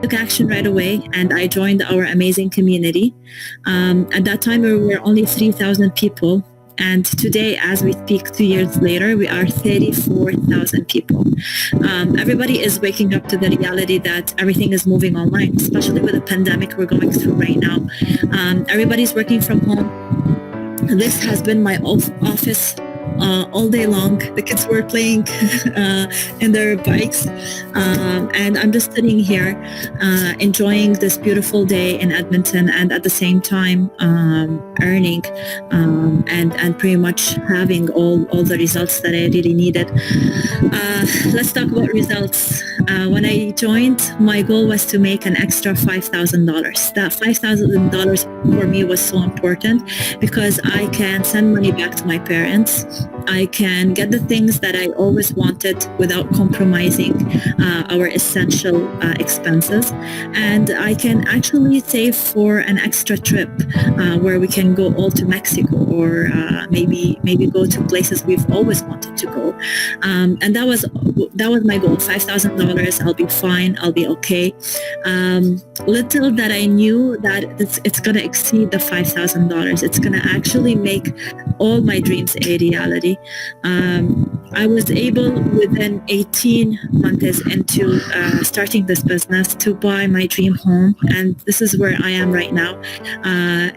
took action right away and I joined our amazing community. At that time, we were only 3,000 people. And today, as we speak, 2 years later, we are 34,000 people. Everybody is waking up to the reality that everything is moving online, especially with the pandemic we're going through right now. Everybody's working from home. This has been my office all day long. The kids were playing in their bikes, and I'm just sitting here enjoying this beautiful day in Edmonton, and at the same time earning and pretty much having all the results that I really needed. Let's talk about results. When I joined, my goal was to make an extra $5,000. That $5,000 for me was so important because I can send money back to my parents. I can get the things that I always wanted without compromising our essential expenses. And I can actually save for an extra trip where we can go all to Mexico or maybe go to places we've always wanted to go. And that was my goal, $5,000. I'll be fine. I'll be okay. Little that I knew that it's going to exceed the $5,000. It's going to actually make all my dreams a reality. I was able within 18 months into starting this business to buy my dream home, and this is where I am right now,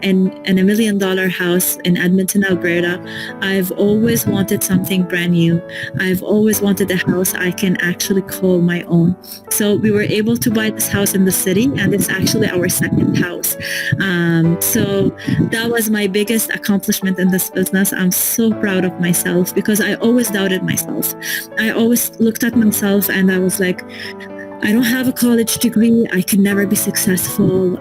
in a $1 million house in Edmonton, Alberta. I've always wanted something brand new. I've always wanted a house I can actually call my own. So we were able to buy this house in the city, and it's actually our second house. So that was my biggest accomplishment in this business. I'm so proud of myself because I always doubted myself. I always looked at myself and I was like, I don't have a college degree. I can never be successful.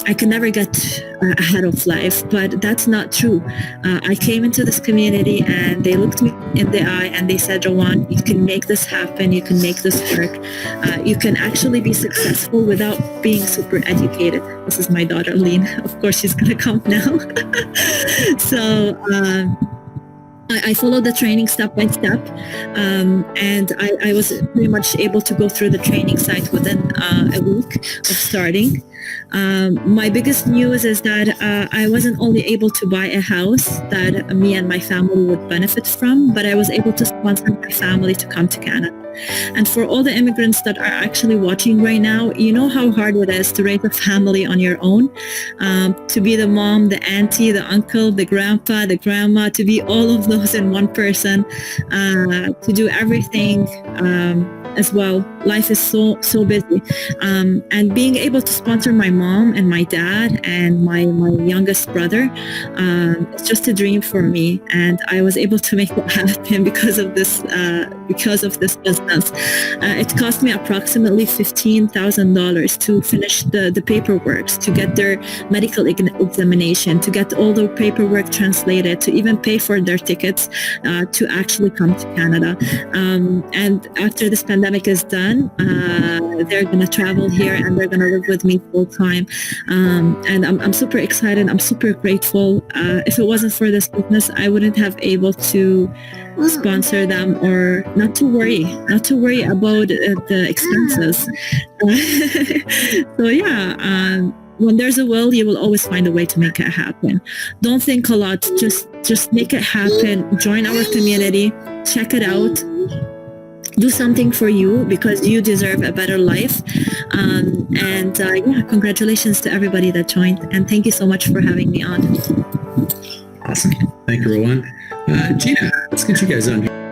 I can never get ahead of life, but that's not true. I came into this community and they looked me in the eye and they said, Rowan, you can make this happen. You can make this work. You can actually be successful without being super educated. This is my daughter, Lean. Of course, she's going to come now. So, I followed the training step by step, and I was pretty much able to go through the training site within a week of starting. My biggest news is that I wasn't only able to buy a house that me and my family would benefit from, but I was able to sponsor my family to come to Canada. And for all the immigrants that are actually watching right now, you know how hard it is to raise a family on your own, to be the mom, the auntie, the uncle, the grandpa, the grandma, to be all of those in one person, to do everything as well. Life is so busy. And being able to sponsor my mom and my dad and my youngest brother, it's just a dream for me. And I was able to make it happen because of this business. It cost me approximately $15,000 to finish the paperwork, to get their medical examination, to get all the paperwork translated, to even pay for their tickets to actually come to Canada. And after this pandemic is done, they're going to travel here and they're going to live with me full time. And I'm super excited. I'm super grateful. If it wasn't for this business, I wouldn't have able to sponsor them or not to worry about the expenses. So yeah, when there's a will, you will always find a way to make it happen. Don't think a lot, just make it happen. Join our community, check it out, do something for you because you deserve a better life. Yeah, congratulations to everybody that joined, and thank you so much for having me on. Awesome. Thank you, Rowan. Gina, let's get you guys on here.